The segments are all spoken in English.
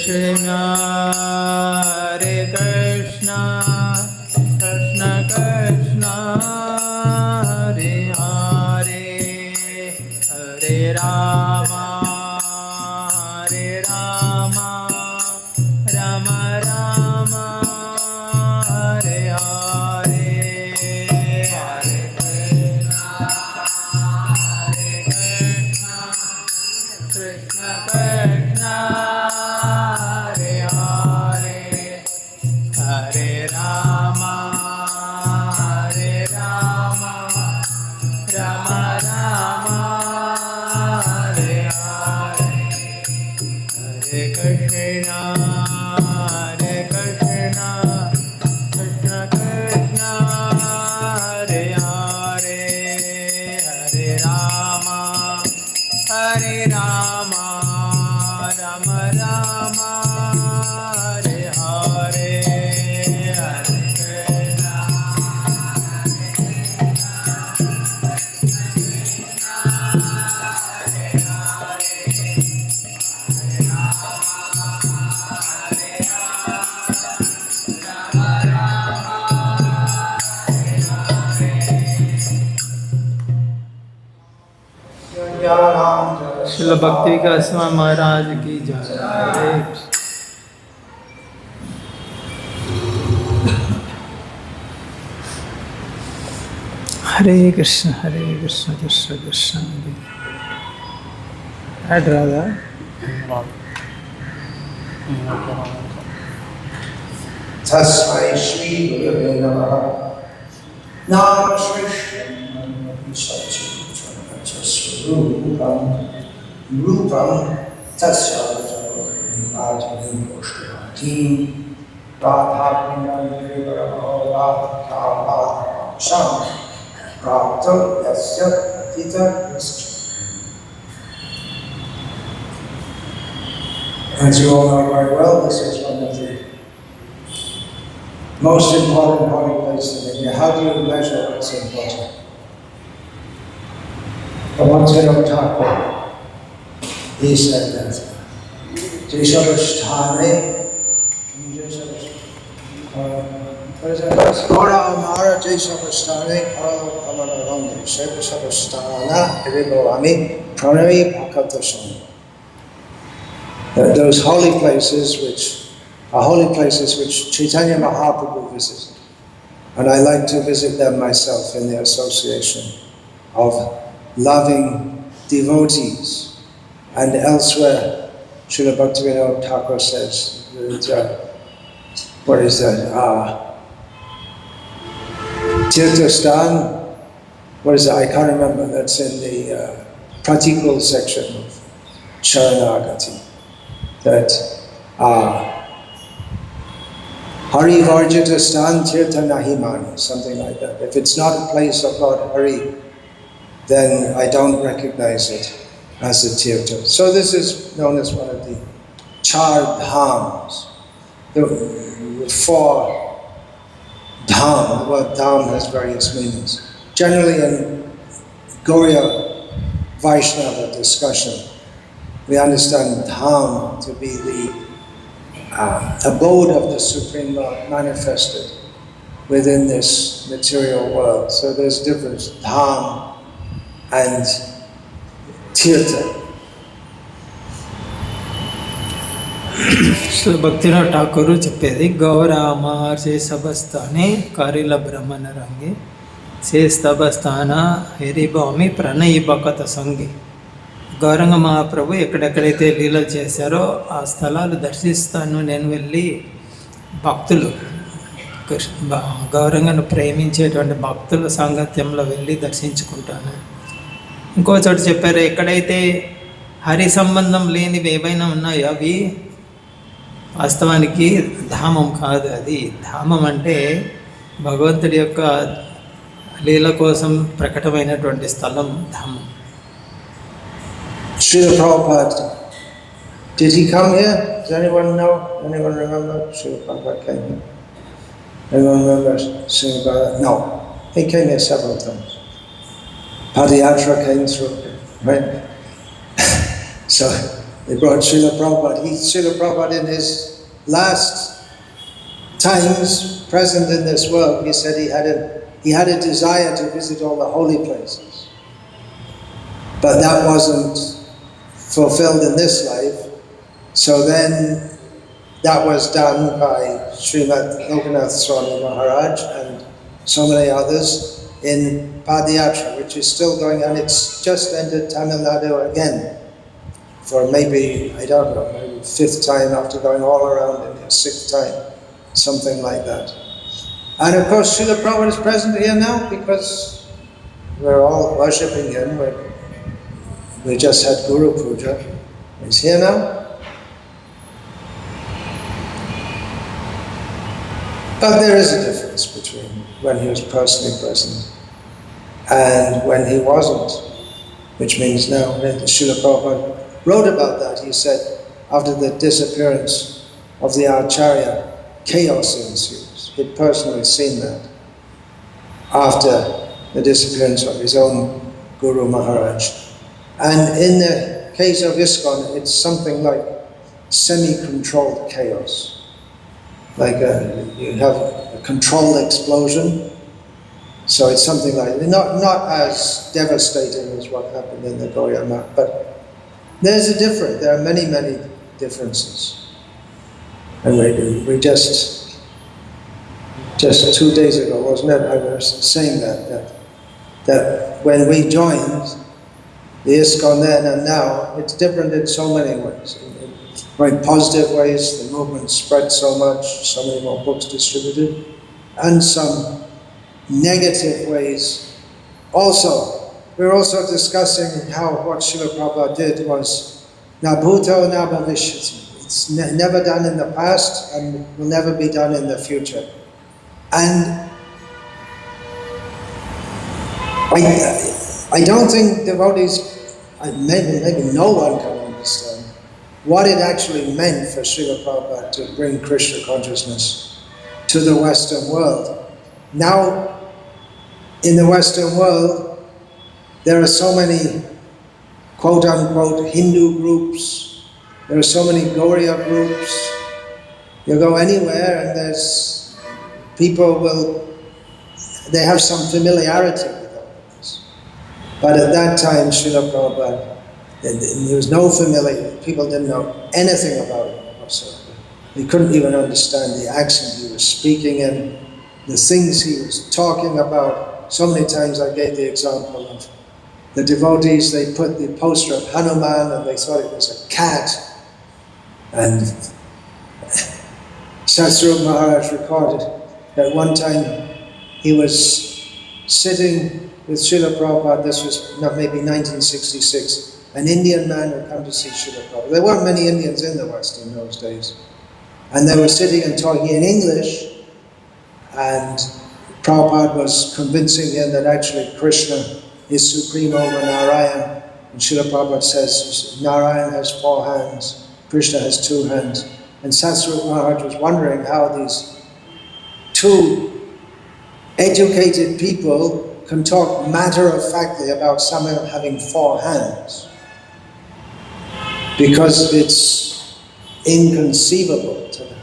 Krishna, Hare Krishna, Krishna Krishna, Hare Hare, Hare Rama, Hare Rama, Rama Rama, Hare Hare, Hare Krishna, Hare Krishna, Krishna Krishna, Hare Hare, Hare Rama, Hare Rama, Rama Rama, Hare Hare, Hare Krishna, Hare Krishna, Krishna Krishna, Hare Hare, Hare Rama, Hare Rama, Rama Rama, Hare Hare, Hare Krishna, Srila Bhakti Vikasa Maharaj ki jai. Hare Krishna, Krishna Krishna. Add Radha. Tasmai Shri Gurave Namaha. Nama Shri Rupam Tasya Ajahim Koshkatim Radhavinam Radha Sham Prapta Yasya Tita Vistri. As you all know very well, this is one of the most important holy places in India. How do you measure what's important? Bhagavatam Thakur, he said that Jeshavasthane, what is that? Gora Amara Jeshavasthane, Karo Amararandi, Jeshavasthana, Hiriboami, Pranami Bhakavatam. Those holy places which are holy places which Chaitanya Mahaprabhu visited. And I like to visit them myself in the association of loving devotees. And elsewhere, Srila Bhaktivinoda Thakur says, what is that? Tirthastan, what is that? I can't remember. That's in the Pratikul section of Sharanagati. That Hari Varjita Stan Tirtha Nahimani, something like that. If it's not a place of Lord Hari, then I don't recognize it as a tirtha. So this is known as one of the Char Dhams. The 4 Dham. The word Dham has various meanings. Generally in Gauriya Vaishnava discussion, we understand Dham to be the abode of the Supreme Lord manifested within this material world. So there's difference, Dham and Tirtha. So Bhaktivinoda Thakur చెప్పేది గౌరామ శేషభస్థానే కారిల బ్రహ్మణ రంగే శేస్తభస్థాన హరిభామి ప్రణయి భకత సంగి. గౌరంగ మహాప్రభు ఎక్కడెక్కడైతే లీలలు చేశారో ఆ స్థలాలు దర్శిస్తాను నేను వెళ్ళి భక్తులు గౌరంగను ప్రేమించేటువంటి భక్తుల సాంగత్యంలో వెళ్ళి దర్శించుకుంటాను. ఇంకో చోట చెప్పారు, ఎక్కడైతే హరి సంబంధం లేనివి ఏవైనా ఉన్నాయో అవి వాస్తవానికి ధామం కాదు. అది ధామం అంటే భగవంతుడి యొక్క లీల కోసం ప్రకటమైనటువంటి స్థలం ధామం. Srila Prabhupada, did he come here? Does anyone know? Anyone remember? Srila Prabhupada came here. Anyone remember Srimad? No. He came here several times. Padayatra came through, right? So They brought Srila Prabhupada. Srila Prabhupada in his last times present in this world, he said he had a desire to visit all the holy places. But that wasn't fulfilled in this life. So then that was done by Srimad Lokanath Swami Maharaj and so many others in Padayatra, which is still going on. It's just entered Tamil Nadu again for maybe, I don't know, maybe 5th time after going all around India, 6th time, something like that. And of course Srila Prabhupada is present here now because we're all worshipping him. We just had Guru Puja. He's here now. But there is a difference between when he was personally present and when he wasn't, which means now. Srila Prabhupada wrote about that. He said, after the disappearance of the Acharya, chaos ensues. He'd personally seen that after the disappearance of his own Guru Maharaj. And in the case of ISKCON, it's something like semi-controlled chaos. Like you have a controlled explosion. So it's something like, not as devastating as what happened in the Gaudiya Math, but there are many, many differences. And we just 2 days ago, wasn't it? I was saying that when we joined the ISKCON then and now, it's different in so many ways. In very positive ways, the movement spread so much, so many more books distributed, and some negative ways. Also, we're also discussing how what Srila Prabhupada did was na bhuto na bhavishyati. It's never done in the past and will never be done in the future. And I don't think devotees, maybe no one can understand what it actually meant for Srila Prabhupada to bring Krishna consciousness to the Western world. Now, in the Western world, there are so many quote-unquote Hindu groups, there are so many Gauriya groups. You go anywhere and there's people they have some familiarity with all of this. But at that time, Srila Prabhupada, there was no familiarity. People didn't know anything about it whatsoever. They couldn't even understand the accent he was speaking in, the things he was talking about. So many times I gave the example of the devotees, they put the poster of Hanuman and they thought it was a cat. And Satsrup Maharaj recorded that one time he was sitting with Srila Prabhupada, this was maybe 1966, an Indian man had come to see Srila Prabhupada. There weren't many Indians in the West in those days. And they were sitting and talking in English, and Prabhupada was convincing him that actually Krishna is supreme over Narayan. And Srila Prabhupada says, Narayan has 4 hands, Krishna has 2 hands. And Satsrup Maharaj was wondering how these 2 educated people can talk matter-of-factly about someone having 4 hands. Because it's inconceivable to them.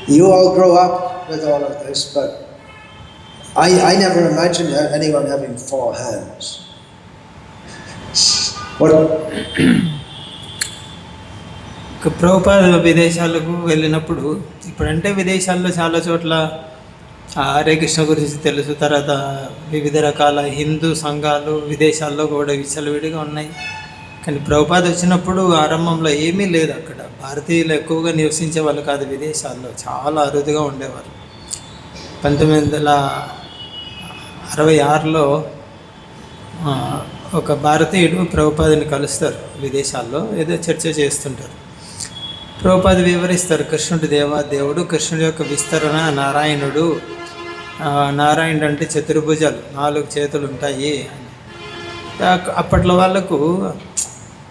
You all grow up with all of this, but I never imagined anyone having 4 hands. What? Prabhupada విదేశాలకు వెళ్ళినప్పుడు ఇప్పుడంటే విదేశాల్లో చాలా చోట్ల హరే కృష్ణ గురించి తెలుసు. తర్వాత వివిధ రకాల హిందూ సంఘాలు విదేశాల్లో కూడా విచ్చలవిడిగా ఉన్నాయి. కానీ ప్రభుపాద వచ్చినప్పుడు ఆరంభంలో ఏమీ లేదు. అక్కడ భారతీయులు ఎక్కువగా నివసించే వాళ్ళు కాదు, విదేశాల్లో చాలా అరుదుగా ఉండేవారు. 1966లో ఒక భారతీయుడు ప్రభుపాదని కలుస్తారు విదేశాల్లో, ఏదో చర్చ చేస్తుంటారు. ప్రభుపాద వివరిస్తారు, కృష్ణుడు దేవుడు, కృష్ణుడి యొక్క విస్తరణ నారాయణుడు. నారాయణుడు అంటే చతుర్భుజాలు, 4 చేతులు ఉంటాయి అని. అప్పట్లో వాళ్ళకు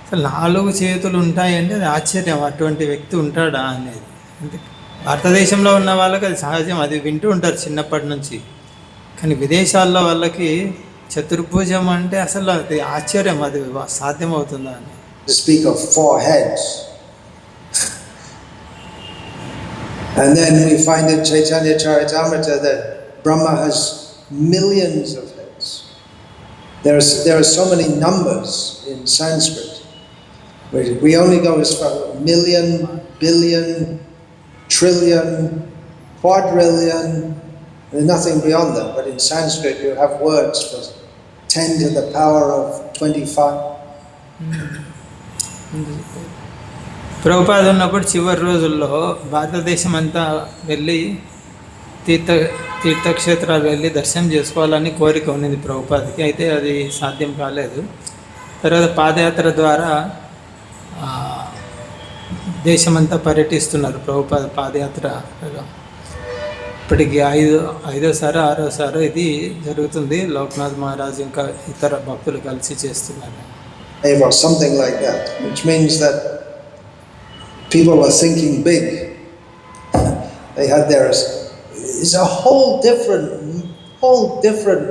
అసలు 4 చేతులు ఉంటాయంటే అది ఆశ్చర్యం, అటువంటి వ్యక్తి ఉంటాడా అనేది. అంటే భారతదేశంలో ఉన్న వాళ్ళకి అది సహజం, అది వింటూ ఉంటారు చిన్నప్పటి నుంచి. కానీ విదేశాల్లో వాళ్ళకి చతుర్భుజం అంటే అసలు అది ఆశ్చర్యం, అది సాధ్యమవుతుందా అని. speak of 4 heads. And then we find in Chaitanya Charitamrita that Brahma has millions of heads. There are so many numbers in Sanskrit. We only go as far as million, billion, trillion, quadrillion, and nothing beyond that. But in Sanskrit you have words for 10 to the power of 25. Prabhupada ఉన్నప్పుడు చివరి రోజుల్లో భారతదేశం అంతా వెళ్ళి తీర్థక్షేత్రాలు వెళ్ళి దర్శనం చేసుకోవాలని కోరిక ఉన్నది ప్రభుపాదకి. అయితే అది సాధ్యం కాలేదు. తర్వాత పాదయాత్ర ద్వారా దేశమంతా పర్యటిస్తున్నారు ప్రభుపాద పాదయాత్ర. ఇప్పటికి ఐదోసారి 6వసారి ఇది జరుగుతుంది. లోక్నాథ్ మహారాజ్ ఇంకా ఇతర భక్తులు కలిసి చేస్తున్నారు. Or something like that, which means that people were thinking big. They had it's a whole different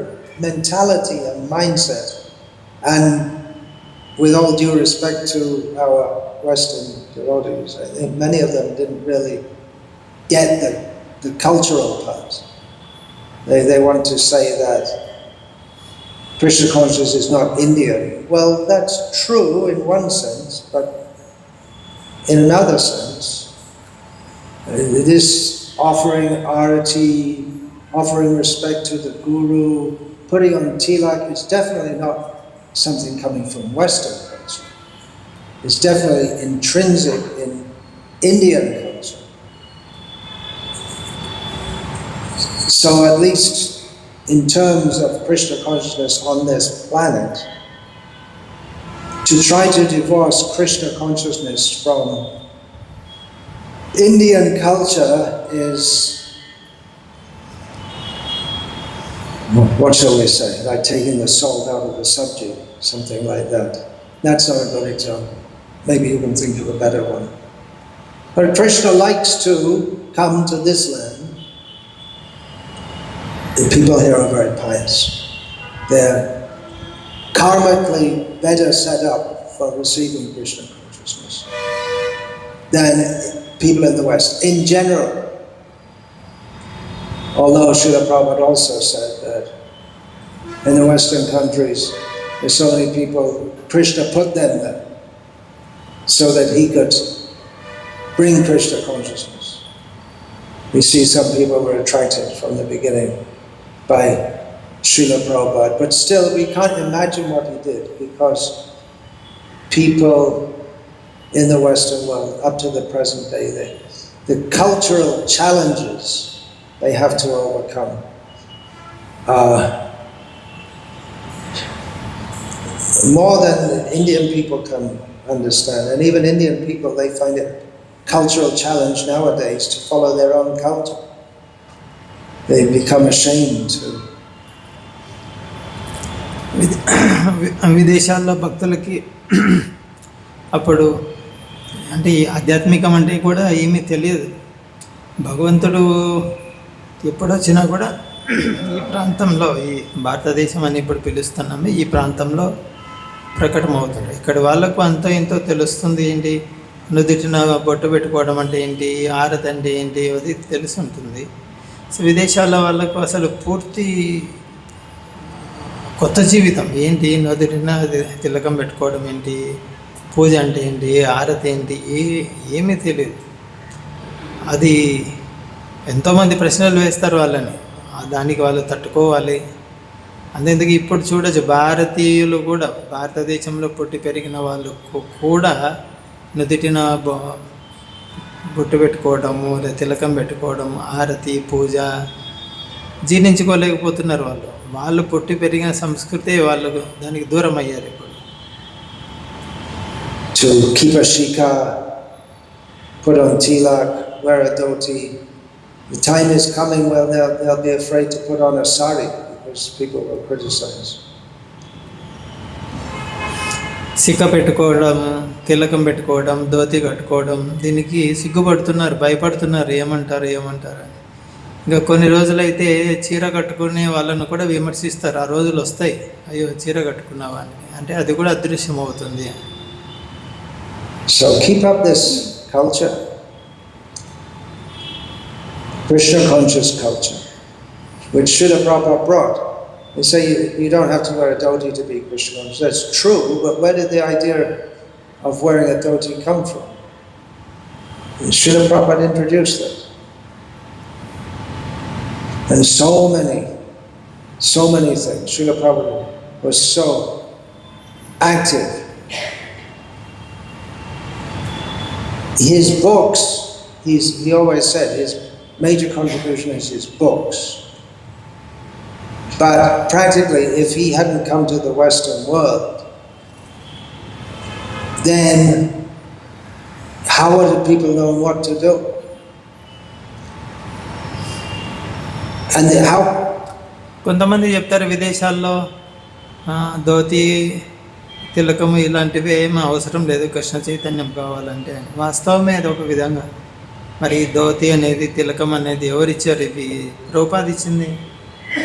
mentality and mindset. And with all due respect to our Western devotees, I think many of them didn't really get the cultural part. They want to say that Krishna consciousness is not Indian. Well, that's true in one sense, but in another sense, this offering Arati, offering respect to the Guru, putting on tilak is definitely not something coming from Western culture. It's definitely intrinsic in Indian culture. So at least in terms of Krishna consciousness on this planet, to try to divorce Krishna consciousness from Indian culture is, what shall we say, like taking the salt out of the subject, something like that. That's not a good example. Maybe you can think of a better one. But Krishna likes to come to this land. The people here are very pious. They're karmically better set up for receiving Krishna consciousness than people in the West in general. Although Srila Prabhupada also said that in the Western countries there's so many people, Krishna put them there so that he could bring Krishna consciousness. We see some people were attracted from the beginning by Srila Prabhupada, but still we can't imagine what he did, because people in the Western world up to the present day, the cultural challenges they have to overcome more than Indian people can understand. And even Indian people, they find it cultural challenge nowadays to follow their own culture. They become ashamed to. విదేశాల్లో భక్తులకి అప్పుడు అంటే ఈ ఆధ్యాత్మికం అంటే కూడా ఏమీ తెలియదు. భగవంతుడు ఎప్పుడొచ్చినా కూడా ఈ ప్రాంతంలో, ఈ భారతదేశం అని ఇప్పుడు పిలుస్తున్నాము, ఈ ప్రాంతంలో ప్రకటమవుతాడు. ఇక్కడ వాళ్ళకు అంతో ఎంతో తెలుస్తుంది. ఏంటి నుదుటిన బొట్టు పెట్టుకోవడం అంటే ఏంటి, ఆరతి అంటే ఏంటి, అది తెలిసి ఉంటుంది. సో విదేశాల వాళ్ళకు అసలు పూర్తి కొత్త జీవితం. ఏంటి నుదుటిన తిలకం పెట్టుకోవడం ఏంటి, పూజ అంటే ఏంటి, ఆరతి ఏంటి, ఏమీ తెలియదు. అది ఎంతోమంది ప్రశ్నలు వేస్తారు వాళ్ళని, దానికి వాళ్ళు తట్టుకోవాలి. అంతేందుకు ఇప్పుడు చూడొచ్చు, భారతీయులు కూడా, భారతదేశంలో పుట్టి పెరిగిన వాళ్ళు కూడా నుదిటిన బొట్టు పెట్టుకోవడము, తిలకం పెట్టుకోవడం, ఆరతి, పూజ జీర్ణించుకోలేకపోతున్నారు. వాళ్ళు పుట్టి పెరిగిన సంస్కృతి వాళ్ళు దానికి దూరం అయ్యారు. ఇప్పుడు to keep a shika, put on tilak, wear a dhoti. The time is coming where they'll be afraid to put on a sari because people will criticize. సిక్క పెట్టుకోవడం, తిలకం పెట్టుకోవడం, ధోతి కట్టుకోవడం, దీనికి సిగ్గుపడుతున్నారు, భయపడుతున్నారు. ఏమంటారు అని. ఇంకా కొన్ని రోజులైతే చీర కట్టుకునే వాళ్ళను కూడా విమర్శిస్తారు. ఆ రోజులు వస్తాయి, అయ్యో చీర కట్టుకున్నావా అని. అంటే అది కూడా అదృశ్యం అవుతుంది. So keep up this culture, Krishna conscious culture, which Srila Prabhupada brought. They say you don't have to wear a dhoti to be Krishna conscious. That's true, but where did the idea of wearing a dhoti come from? Srila Prabhupada introduced that. And so many things. Srila Prabhupada was so active. His books, he always said his major contribution is his books. But practically, if he hadn't come to the Western world, then how would the people know what to do? And how? కొంతమంది చెప్తారు విదేశాల్లో ధోతి తిలకము ఇలాంటివి ఏమీ అవసరం లేదు, కృష్ణ చైతన్యం కావాలంటే అని. వాస్తవమే అది ఒక విధంగా. మరి ధోతి అనేది తిలకం అనేది ఎవరిచ్చారు? ఇవి ప్రభుపాద ఇచ్చింది.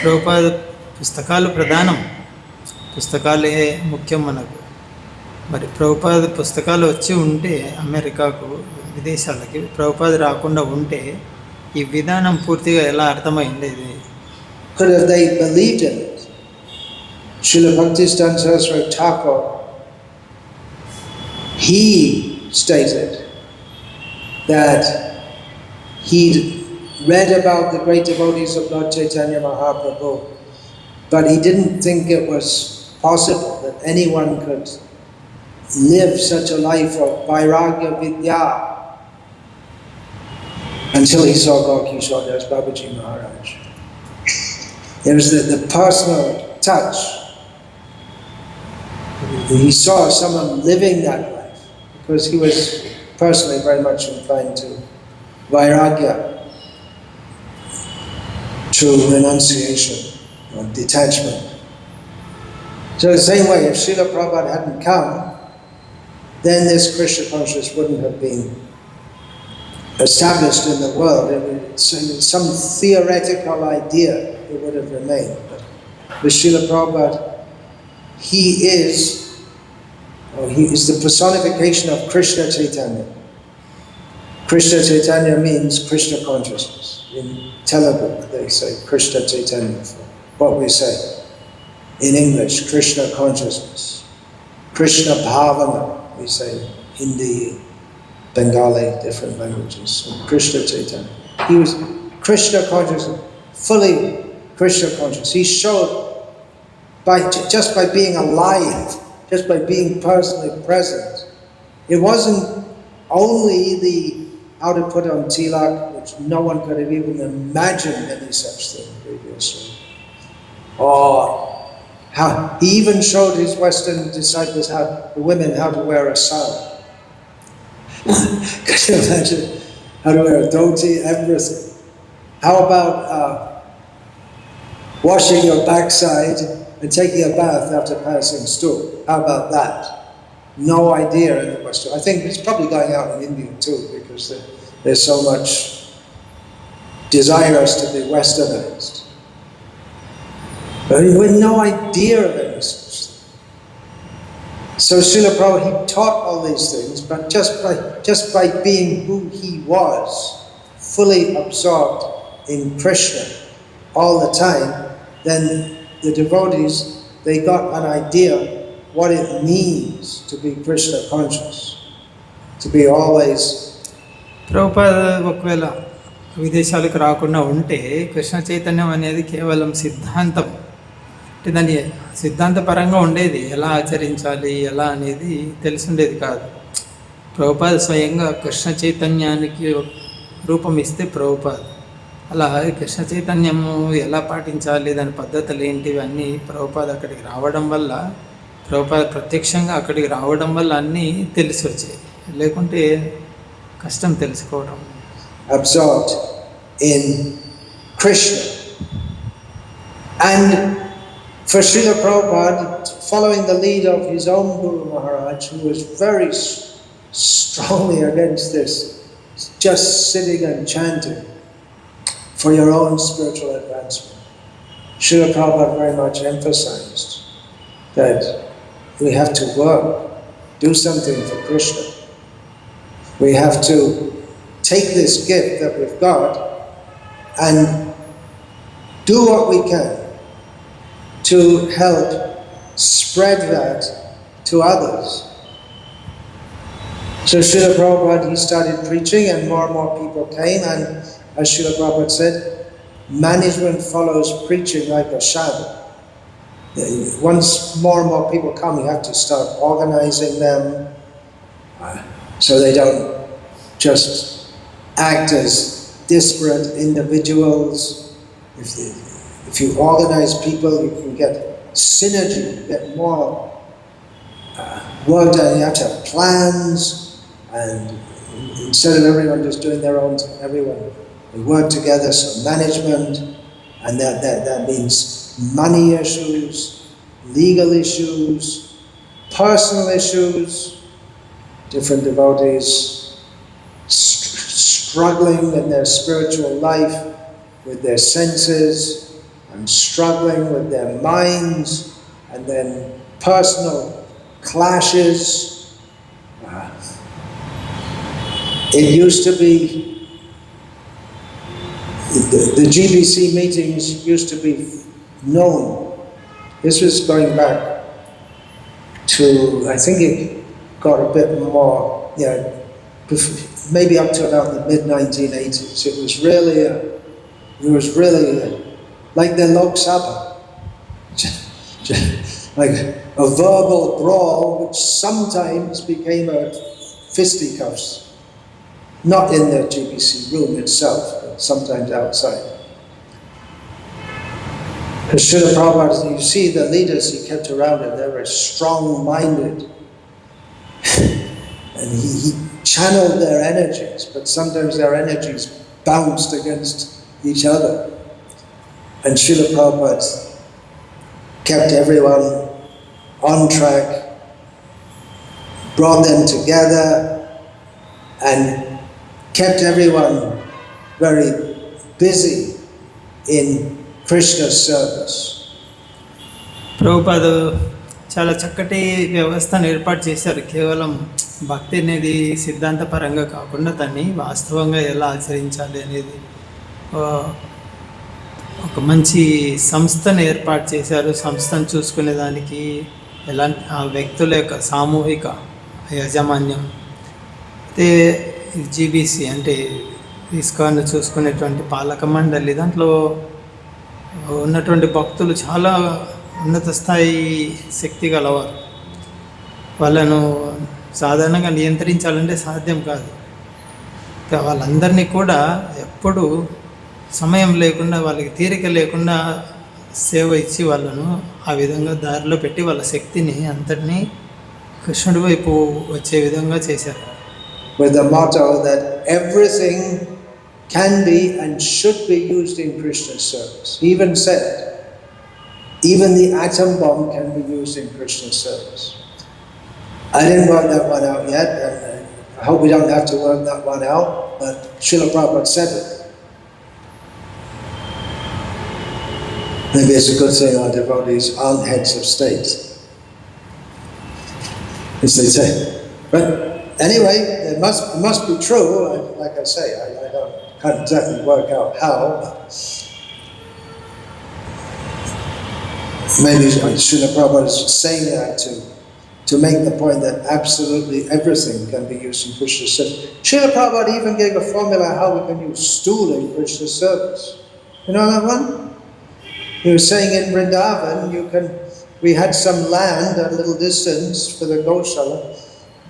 ప్రభుపాద పుస్తకాలు ప్రధానం, పుస్తకాలే ముఖ్యం మనకు. మరి ప్రభుపాద పుస్తకాలు వచ్చి ఉంటే అమెరికాకు విదేశాలకి ప్రభుపాద రాకుండా ఉంటే ఈ విధానం పూర్తిగా ఎలా అర్థమైండేది? Could have they believed in it? Srila Bhaktisiddhanta Saraswati Thakur, he stated that he'd read about the great devotees of Lord Chaitanya Mahaprabhu, but he didn't think it was possible that anyone could live such a life of vairagya vidya until he saw Gaur-Kishore Das Babaji Maharaj. There was the personal touch. He saw someone living that life because he was personally very much inclined to vairagya, to renunciation or detachment. So the same way, if Srila Prabhupada hadn't come, then this Krishna consciousness wouldn't have been established in the world. It would, some theoretical idea, it would have remained. But with Srila Prabhupada, he is the personification of Krishna Chaitanya. Krishna Chaitanya means Krishna consciousness. In Telugu, they say Krishna Chaitanya for what we say. In English, Krishna consciousness. Krishna Bhavana, we say Hindi, Bengali, different languages. So Krishna Chaitanya. He was Krishna consciousness, fully Krishna conscious. He showed just by being alive, just by being personally present. It wasn't only how to put on tilak, which no one could have even imagined any such thing previously. Or how he even showed his Western disciples the women how to wear a sari. Can you imagine how to wear a dhoti, everything? How about washing your backside and taking a bath after passing stool? How about that? No idea in the West. I think it's probably going out in India too, because there's so much desirous to be westernized. But with no idea of any such thing. So Srila Prabhupada, he taught all these things, but just by being who he was, fully absorbed in Krishna all the time, then the devotees, they got an idea what it means to be Krishna conscious, to be always. Prabhupada ఒకవేళ విదేశాలకు రాకుండా ఉంటే కృష్ణ చైతన్యం అనేది కేవలం సిద్ధాంతం, అంటే దాని సిద్ధాంతపరంగా ఉండేది, ఎలా ఆచరించాలి ఎలా అనేది తెలిసిండేది కాదు. ప్రభుపాద స్వయంగా కృష్ణ చైతన్యానికి రూపం ఇస్తే ప్రభుపాద అలా కృష్ణ చైతన్యము ఎలా పాటించాలి, దాని పద్ధతులు ఏంటివి అన్నీ ప్రభుపాద అక్కడికి రావడం వల్ల, ప్రభుపాద ప్రత్యక్షంగా అక్కడికి రావడం వల్ల అన్నీ తెలిసి వచ్చాయి. లేకుంటే కష్టం తెలుసుకోవడం. Absorbed in Krishna. And for Srila Prabhupada, following the lead of his own Guru Maharaj, who was very strongly against this, just sitting and chanting for your own spiritual advancement, Srila Prabhupada very much emphasized that we have to work, do something for Krishna. We have to take this gift that we've got and do what we can to help spread that to others. So Srila Prabhupada, he started preaching and more people came, and as Srila Prabhupada said, management follows preaching like a shadow. Once more and more people come, you have to start organizing them so they don't just act as disparate individuals. If you organize people, you can get synergy, get more work done. You have to have plans, and instead of everyone just doing their own thing, everyone we work together. So management, and that means money issues, legal issues, personal issues, different devotees struggling in their spiritual life with their senses and struggling with their minds, and then personal clashes. It used to be, the GBC meetings used to be known. This was going back to, I think it got a bit more, maybe up to about the mid-1980s. It was really like the Lok Sabha, like a verbal brawl which sometimes became a fisticuffs, not in the GBC room itself, but sometimes outside. Because Srila Prabhupada, you see the leaders he kept around him, they were strong-minded. And he channeled their energies, but sometimes their energies bounced against each other. And Srila Prabhupada kept everyone on track, brought them together, and kept everyone very busy in Krishna's service. Prabhupada చాలా చక్కటి వ్యవస్థను ఏర్పాటు చేశారు. కేవలం భక్తి అనేది సిద్ధాంతపరంగా కాకుండా దాన్ని వాస్తవంగా ఎలా ఆచరించాలి అనేది ఒక మంచి సంస్థను ఏర్పాటు చేశారు. సంస్థను చూసుకునే దానికి ఎలాంటి ఆ వ్యక్తుల యొక్క సామూహిక యాజమాన్యం. అయితే జీబీసీ అంటే ఇస్కాన్ చూసుకునేటువంటి పాలక మండలి, దాంట్లో ఉన్నటువంటి భక్తులు చాలా ఉన్నత స్థాయి శక్తి గలవారు. వాళ్ళను సాధారణంగా నియంత్రించాలంటే సాధ్యం కాదు. వాళ్ళందరినీ కూడా ఎప్పుడు సమయం లేకుండా, వాళ్ళకి తీరిక లేకుండా సేవ ఇచ్చి వాళ్ళను ఆ విధంగా దారిలో పెట్టి వాళ్ళ శక్తిని అంతటినీ కృష్ణుడి వైపు వచ్చే విధంగా చేశారు. With the motto that everything can be and should be used in Krishna's service. He even said, even the atom bomb can be used in Krishna's service. I didn't work that one out yet, and I hope we don't have to work that one out, but Srila Prabhupada said it. Maybe it's a good thing our devotees aren't heads of state, as they say. But anyway, it must be true. Like I say, I can't exactly work out how. Maybe Srila Prabhupada is saying that to make the point that absolutely everything can be used in Krishna's service. Srila Prabhupada even gave a formula how we can use stool in Krishna's service. You know that one? He was saying in Vrindavan, we had some land a little distance for the Goshala.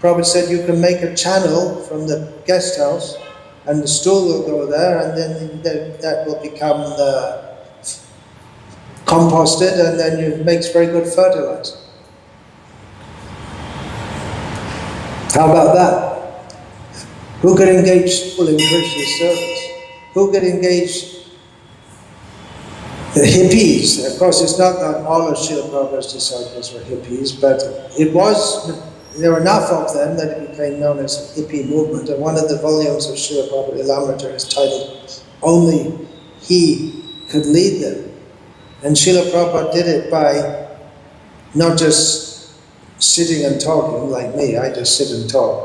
Prabhupada said you can make a channel from the guest house and the stool will go there, and then that will become composted, and then it makes very good fertilizer. How about that? Who could engage people in Krishna's service? Who could engage the hippies? Of course, it's not that all of Srila Prabhupada's disciples were hippies, but there were enough of them that it became known as the hippie movement. And one of the volumes of Srila Prabhupada Ilamrita is titled, Only He Could Lead Them. And Srila Prabhupada did it by not just sitting and talking like me, I just sit and talk.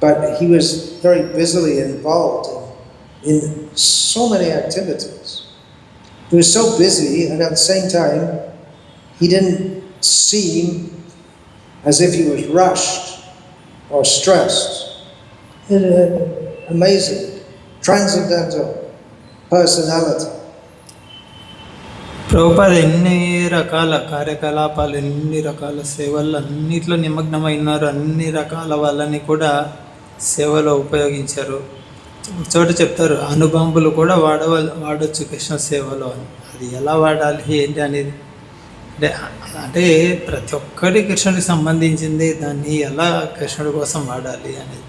but he was very busily involved in so many activities. He was so busy, and at the same time, he didn't seem as if he was rushed or stressed. Amazing, transcendental personality. Prabhupada ఎన్ని రకాల కార్యకలాపాలు, ఎన్ని రకాల సేవలు అన్నిట్లో నిమగ్నమైనారు. అన్ని రకాల వాళ్ళని కూడా సేవలో ఉపయోగించారు. చోట చెప్తారు, అణుబాంబులు కూడా వాడవచ్చు కృష్ణ సేవలో అని. అది ఎలా వాడాలి ఏంటి అనేది అంటే ప్రతి ఒక్కటి కృష్ణుడికి సంబంధించింది. దాన్ని ఎలా కృష్ణుడి కోసం వాడాలి అనేది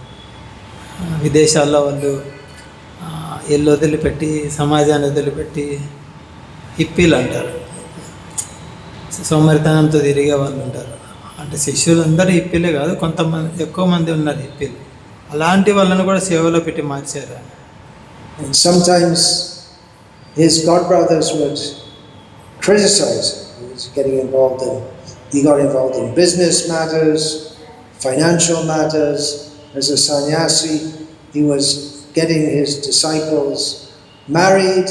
విదేశాల్లో వాళ్ళు ఇల్లు వదిలిపెట్టి, సమాజాన్ని వదిలిపెట్టి హిప్పీలు అంటారు, సోమరితనంతో తిరిగే వాళ్ళు ఉంటారు. అంటే శిష్యులు అందరూ హిప్పీలే కాదు, కొంతమంది ఎక్కువ మంది ఉన్నారు హిప్పీలు. అలాంటి వాళ్ళని కూడా సేవలో పెట్టి మార్చారు. And sometimes his god brothers would criticize him. He got involved in business matters, financial matters. As a sannyasi, he was getting his disciples married.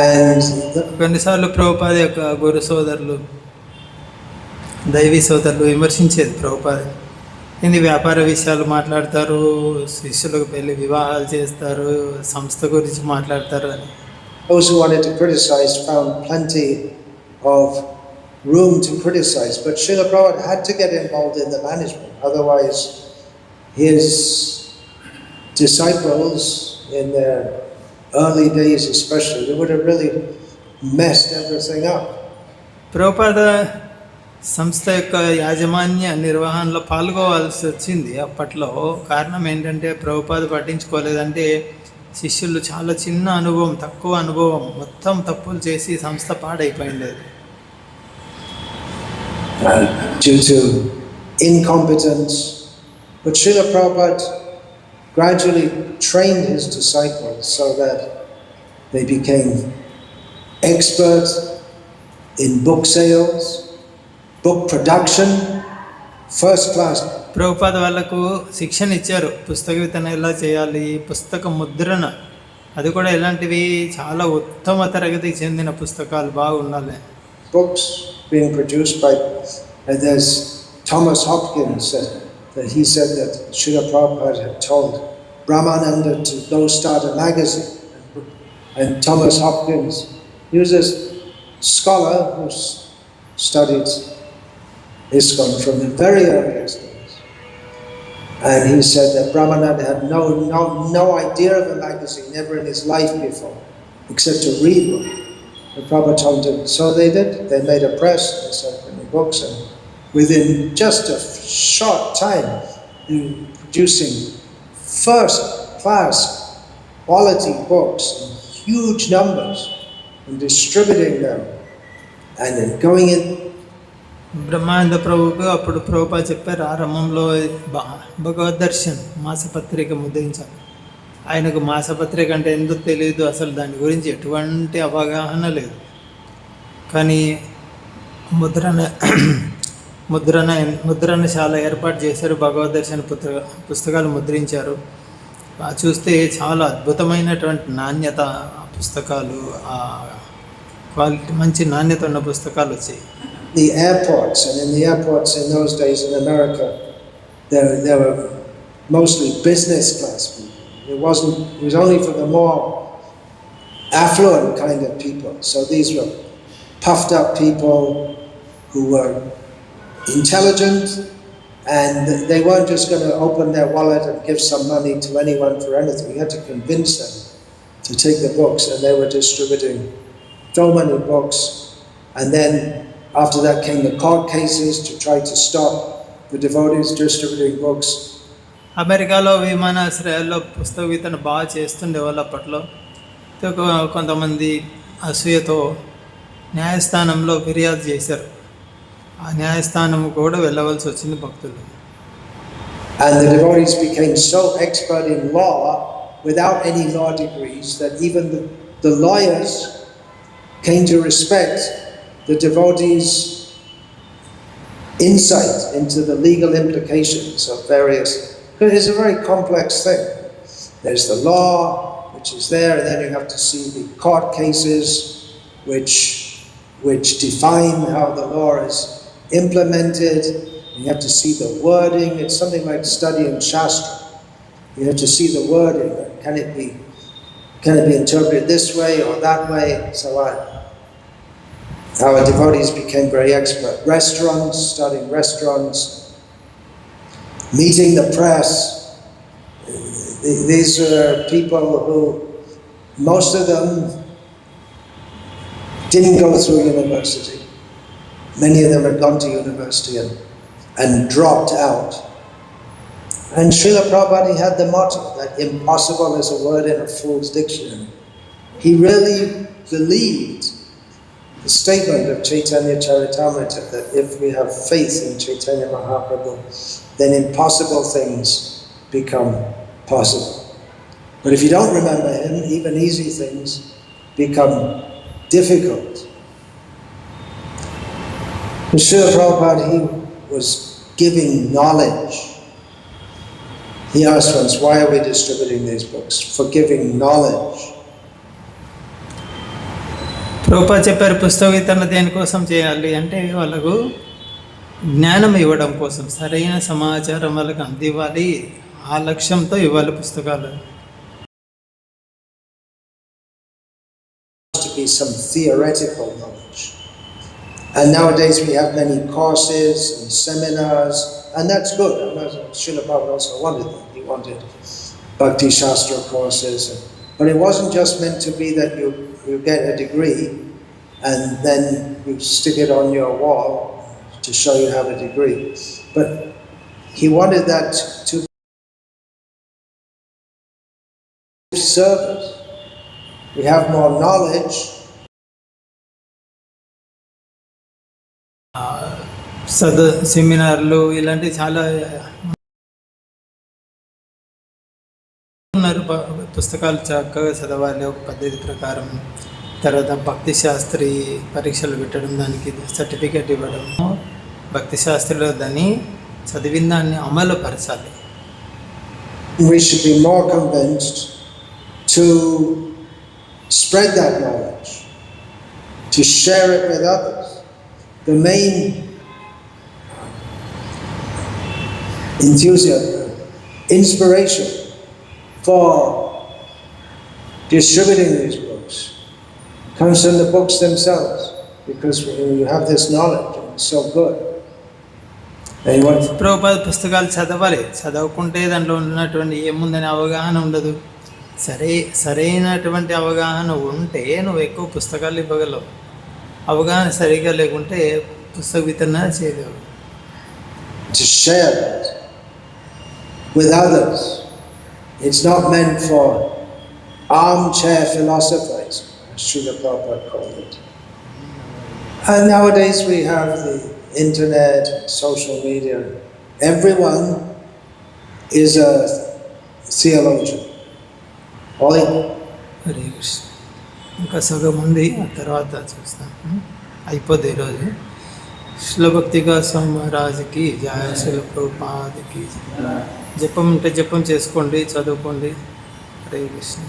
And కొన్నిసార్లు ప్రభుపాద యొక్క గురు సోదరులు, దైవీ సోదరులు విమర్శించేది ప్రభుపాద. ఇది వ్యాపార విషయాలు మాట్లాడతారు, శిష్యులకు పెళ్లి వివాహాలు చేస్తారు, సంస్థ గురించి మాట్లాడతారు అని. Those who wanted to criticize found plenty of room to criticize, but Srila Prabhupada had to get involved in the management. Otherwise, his disciples in their early days especially, they would have really messed everything up. Prabhupada సంస్థ యొక్క యాజమాన్య నిర్వహణలో పాల్గొవాల్సి వచ్చింది అప్పట్లో. కారణం ఏంటంటే ప్రభుపాద పట్టించుకోలేదంటే శిష్యులు చాలా చిన్న అనుభవం, తక్కువ అనుభవం, మొత్తం తప్పులు చేసి సంస్థ పాడైపోయిండేది. Due to incompetence. But Srila Prabhupada gradually trained his disciples so that they became expert in book sales, book production, first class. Prabhupada వాళ్ళకు శిక్షణ ఇచ్చారు, పుస్తక వితరణ ఎలా చేయాలి, పుస్తక ముద్రణ, అది కూడా ఎలాంటివి, చాలా ఉత్తమ తరగతికి చెందిన పుస్తకాలు బాగుండాలి. Books being produced by, and there's Thomas Hopkins that he said that Srila Prabhupada had told Brahmananda to go start a magazine. And Thomas Hopkins, he was a scholar who studied ISKCON from the very earliest days. And he said that Brahmananda had no idea of a magazine, never in his life before, except to read one. The Prabhupada told him, so they did. They made a press, they started printing books, and within just a short time, they were producing first class quality books in huge numbers and distributing them and then going in. Brahmananda ప్రభువుకు అప్పుడు ప్రభుపాద చెప్పారు, ఆరంభంలో భగవద్-దర్శన్ మాసపత్రిక ముద్రించాలి. ఆయనకు మాసపత్రిక అంటే ఎందుకు తెలియదు, అసలు దాని గురించి ఎటువంటి అవగాహన లేదు. కానీ ముద్రణశాల ఏర్పాటు చేశారు, భగవద్-దర్శన్ పుస్తకాలు ముద్రించారు. చూస్తే చాలా అద్భుతమైనటువంటి నాణ్యత పుస్తకాలు, క్వాలిటీ, మంచి నాణ్యత ఉన్న పుస్తకాలు వచ్చాయి. The airports, and in the airports in those days in America, there were mostly business class people. It was only for the more affluent kind of people. So these were puffed up people who were intelligent, and they weren't just going to open their wallet and give some money to anyone for anything. You had to convince them to take the books, and they were distributing so many books. And then after that came the court cases to try to stop the devotees distributing books. అమెరికాలో విమానాశ్రయాల్లో పుస్తక వితరణ బాగా చేస్తుండే వాళ్ళు అప్పట్లో. కొంతమంది అసూయతో న్యాయస్థానంలో ఫిర్యాదు చేశారు. ఆ న్యాయస్థానం కూడా వెళ్ళవలసి వచ్చింది భక్తులు. And the devotees became so expert in law without any law degrees that even the lawyers came to respect the devotees' insight into the legal implications of various, because it's a very complex thing. There's the law, which is there, and then you have to see the court cases, which define how the law is implemented. You have to see the wording. It's something like studying Shastra. You have to see the wording. Can it be interpreted this way or that way? So our devotees became very expert. Restaurants, studying restaurants, meeting the press. These are people who, most of them didn't go through university. Many of them had gone to university and dropped out. And Srila Prabhupada had the motto that impossible is a word in a fool's dictionary. He really believed the statement of Chaitanya Charitamrita that if we have faith in Chaitanya Mahaprabhu, then impossible things become possible. But if you don't remember him, even easy things become difficult. Srila Prabhupada, he was giving knowledge. He asked once, why are we distributing these books? For giving knowledge. Prabhupada చెప్పారు, పుస్తక వితరణ దేనికోసం చేయాలి అంటే వాళ్ళకు జ్ఞానం ఇవ్వడం కోసం, సరైన సమాచారం వాళ్ళకి అందివ్వాలి. ఆ లక్ష్యంతో ఇవ్వాలి పుస్తకాలు. To be some theoretical knowledge. And nowadays we have many courses and seminars, and that's good. Srila Prabhupada also wanted that. He wanted Bhakti Shastra courses. But it wasn't just meant to be that you get a degree and then you stick it on your wall to show you have a degree. But he wanted that to service. We have more knowledge. సెమినార్లు ఇలాంటి చాలా ఉన్నారు. పుస్తకాలు చక్కగా చదవాలి ఒక పద్ధతి ప్రకారం. తర్వాత భక్తి శాస్త్రి పరీక్షలు పెట్టడం, దానికి సర్టిఫికేట్ ఇవ్వడం. భక్తి శాస్త్రిలో దాన్ని చదివిన దాన్ని అమలు పరచాలి. We should be more convinced to spread that knowledge, to share it with others. The main enthusiasm, inspiration for distributing these books comes from the books themselves, because you have this knowledge and it's so good. Prabhupada పుస్తకాలు చదవాలి. చదవకుంటే దాంట్లో ఉన్నటువంటి ఏముందని అవగాహన ఉండదు. సరైనటువంటి అవగాహన ఉంటే నువ్వు ఎక్కువ పుస్తకాలు ఇవ్వగలవు. అవగాహన సరిగా లేకుంటే పుస్తక వితరణ చేయలేవు. To share it with others. It's not meant for armchair philosophers, as Srila Prabhupada called it. And nowadays we have the internet, social media. Everyone is a theologian. Hare Krishna. ఇంకా సగం ఉంది, ఆ తర్వాత చూస్తాను. అయిపోద్ది ఈరోజు. శ్రీల భక్తి వికాసం మహారాజ్కి జయ, శ్రీల ప్రభుపాదకి జయ. జపం ఉంటే జపం చేసుకోండి, చదువుకోండి. హరే కృష్ణ.